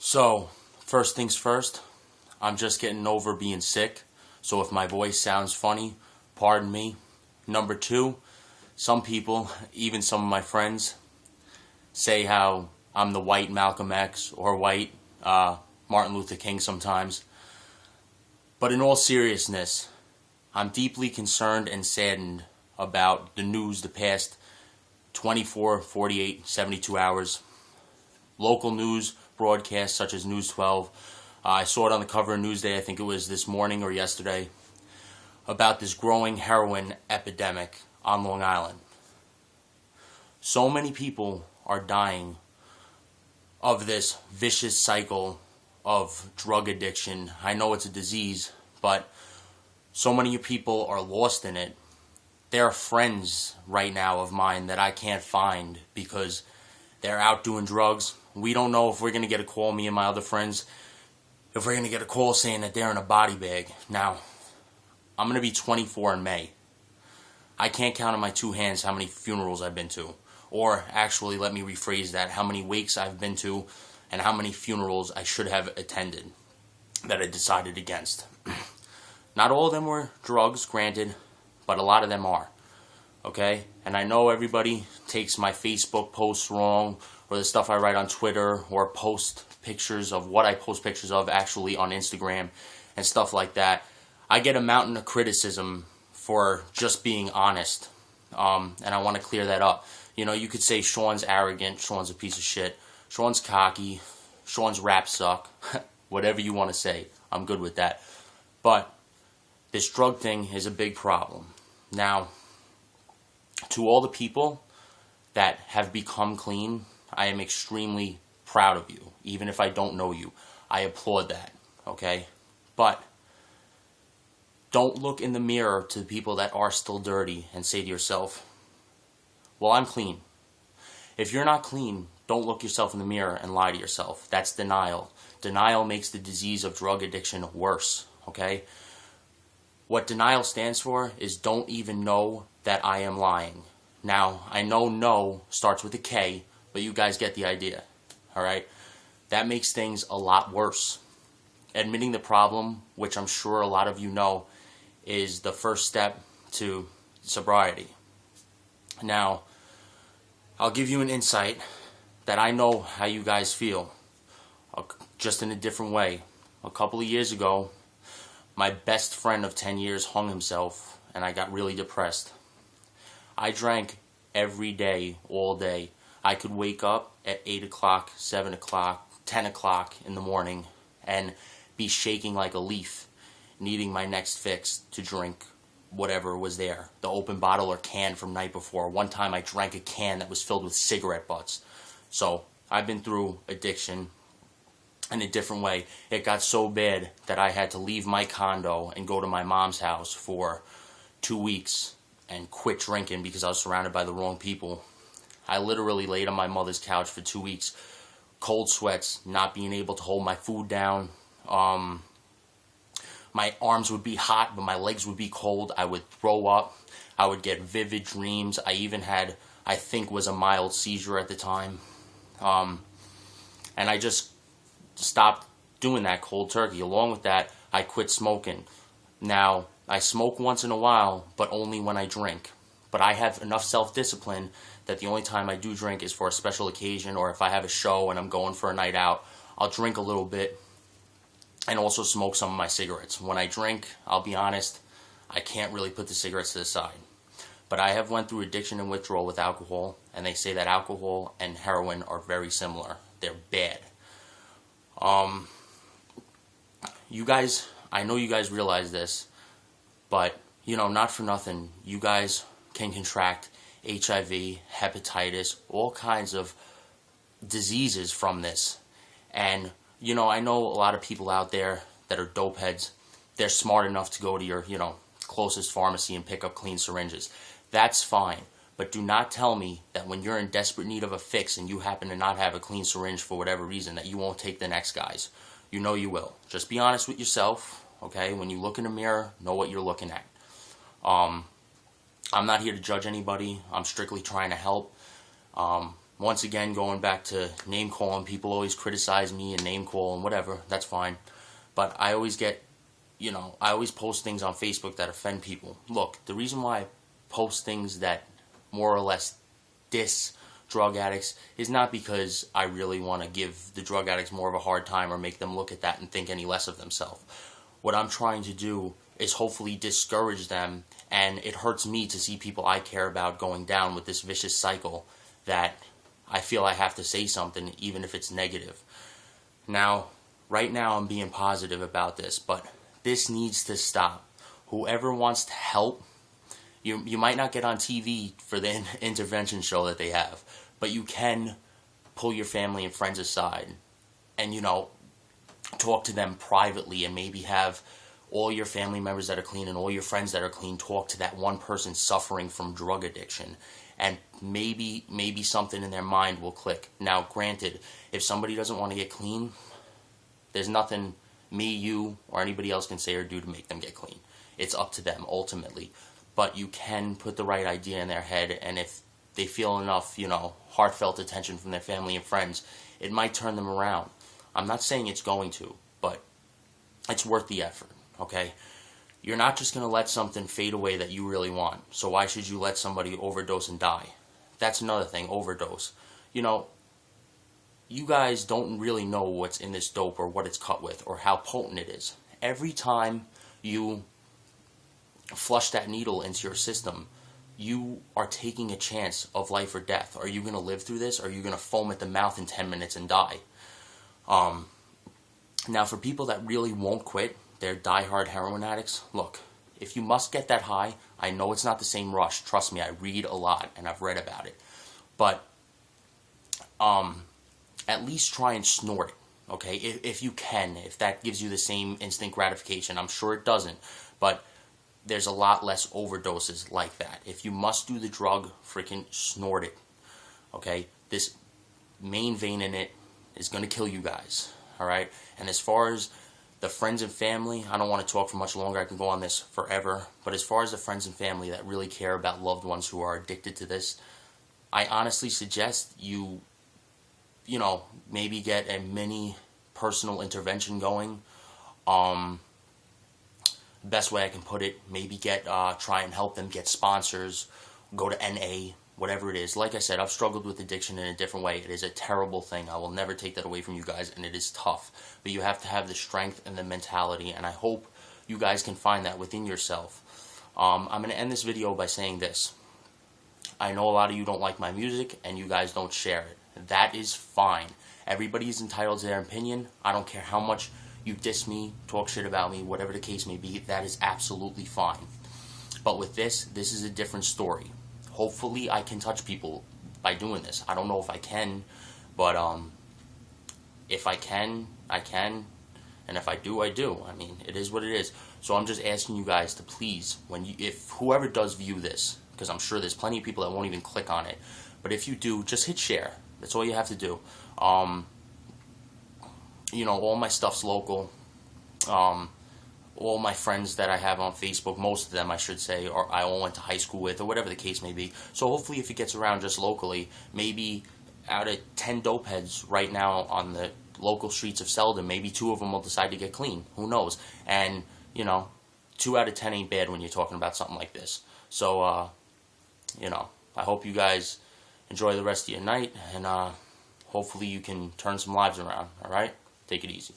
So, first things first, I'm just getting over being sick, so if my voice sounds funny, pardon me. Number two, some people, even some of my friends, say how I'm the white Malcolm X or white Martin Luther King sometimes. But in all seriousness, I'm deeply concerned and saddened about the news the past 24, 48, 72 hours. Local news broadcasts such as News 12. I saw it on the cover of Newsday, I think it was this morning or yesterday, about this growing heroin epidemic on Long Island. So many people are dying of this vicious cycle of drug addiction. I know it's a disease, but so many people are lost in it. There are friends right now of mine that I can't find because they're out doing drugs. We don't know if we're going to get a call, me and my other friends, if we're going to get a call saying that they're in a body bag. Now, I'm going to be 24 in May. I can't count on my two hands how many funerals I've been to. Or actually, let me rephrase that, how many wakes I've been to and how many funerals I should have attended that I decided against. Not all of them were drugs, granted, but a lot of them are. Okay? And I know everybody takes my Facebook posts wrong, or the stuff I write on Twitter, or post pictures of what I post pictures of actually on Instagram and stuff like that. I get a mountain of criticism for just being honest, and I want to clear that up. You know, you could say Sean's arrogant, Sean's a piece of shit, Sean's cocky, Sean's rap suck, whatever you want to say. I'm good with that. But this drug thing is a big problem. Now, to all the people that have become clean, I am extremely proud of you. Even if I don't know you, I applaud that, okay? But don't look in the mirror to the people that are still dirty and say to yourself, well, I'm clean. If you're not clean, don't look yourself in the mirror and lie to yourself. That's denial. Denial makes the disease of drug addiction worse, okay? What denial stands for is don't even know that I am lying. Now, I know no starts with a K, but you guys get the idea, all right? That makes things a lot worse. Admitting the problem, which I'm sure a lot of you know, is the first step to sobriety. Now, I'll give you an insight that I know how you guys feel, just in a different way. A couple of years ago, my best friend of 10 years hung himself, and I got really depressed. I drank every day, all day. I could wake up at 8 o'clock, 7 o'clock, 10 o'clock in the morning and be shaking like a leaf, needing my next fix to drink whatever was there, the open bottle or can from night before. One time I drank a can that was filled with cigarette butts. So I've been through addiction in a different way. It got so bad that I had to leave my condo and go to my mom's house for 2 weeks and quit drinking because I was surrounded by the wrong people. I literally laid on my mother's couch for 2 weeks, cold sweats, not being able to hold my food down. My arms would be hot, but my legs would be cold. I would throw up. I would get vivid dreams. I even had, I think, was a mild seizure at the time. And I just stopped doing that cold turkey. Along with that, I quit smoking. Now, I smoke once in a while, but only when I drink. But I have enough self-discipline that the only time I do drink is for a special occasion, or if I have a show and I'm going for a night out, I'll drink a little bit and also smoke some of my cigarettes. When I drink, I'll be honest, I can't really put the cigarettes to the side. But I have went through addiction and withdrawal with alcohol, and they say that alcohol and heroin are very similar. They're bad. You guys, I know you guys realize this, but, you know, not for nothing, you guys can contract HIV, hepatitis, all kinds of diseases from this. And, you know, I know a lot of people out there that are dope heads. They're smart enough to go to your, you know, closest pharmacy and pick up clean syringes. That's fine. But do not tell me that when you're in desperate need of a fix and you happen to not have a clean syringe for whatever reason, that you won't take the next guy's. You know you will. Just be honest with yourself, okay? When you look in the mirror, know what you're looking at. I'm not here to judge anybody. I'm strictly trying to help. once again, going back to name calling, people always criticize me and name call and whatever, that's fine. But I always get, I always post things on Facebook that offend people. Look, the reason why I post things that more or less diss drug addicts is not because I really want to give the drug addicts more of a hard time or make them look at that and think any less of themselves. What I'm trying to do is hopefully discourage them, and it hurts me to see people I care about going down with this vicious cycle that I feel I have to say something even if it's negative. Now, right now I'm being positive about this, but this needs to stop. Whoever wants to help, you might not get on TV for the intervention show that they have, but you can pull your family and friends aside and, talk to them privately, and maybe have all your family members that are clean and all your friends that are clean talk to that one person suffering from drug addiction. And maybe something in their mind will click. Now, granted, if somebody doesn't want to get clean, there's nothing me, you, or anybody else can say or do to make them get clean. It's up to them, ultimately. But you can put the right idea in their head, and if they feel enough, heartfelt attention from their family and friends, it might turn them around. I'm not saying it's going to, but it's worth the effort, okay? You're not just going to let something fade away that you really want. So why should you let somebody overdose and die? That's another thing, overdose. You guys don't really know what's in this dope or what it's cut with or how potent it is. Every time you flush that needle into your system, you are taking a chance of life or death. Are you going to live through this, or are you going to foam at the mouth in 10 minutes and die? Now, for people that really won't quit, they're diehard heroin addicts. Look, if you must get that high, I know it's not the same rush. Trust me, I read a lot and I've read about it. But at least try and snort it, okay? If you can, if that gives you the same instant gratification. I'm sure it doesn't, but there's a lot less overdoses like that. If you must do the drug, freaking snort it, okay? This main vein in it is going to kill you guys, all right? And as far as the friends and family, I don't want to talk for much longer. I can go on this forever. But as far as the friends and family that really care about loved ones who are addicted to this, I honestly suggest you, maybe get a mini personal intervention going. Best way I can put it, maybe try and help them get sponsors, go to NA, whatever it is. Like I said, I've struggled with addiction in a different way. It is a terrible thing. I will never take that away from you guys, and it is tough. But you have to have the strength and the mentality, and I hope you guys can find that within yourself. I'm going to end this video by saying this. I know a lot of you don't like my music, and you guys don't share it. That is fine. Everybody is entitled to their opinion. I don't care how much you diss me, talk shit about me, whatever the case may be. That is absolutely fine. But with this is a different story. Hopefully I can touch people by doing this. I don't know if I can, but if I can, I can. And if I do, I do. I mean, it is what it is. So I'm just asking you guys to please, if whoever does view this, because I'm sure there's plenty of people that won't even click on it, but if you do, just hit share. That's all you have to do. All my stuff's local. All my friends that I have on Facebook, most of them I should say, or I all went to high school with, or whatever the case may be. So hopefully if it gets around just locally, maybe out of 10 dope heads right now on the local streets of Selden, maybe 2 of them will decide to get clean. Who knows? And, 2 out of 10 ain't bad when you're talking about something like this. So, I hope you guys enjoy the rest of your night, and hopefully you can turn some lives around, all right? Take it easy.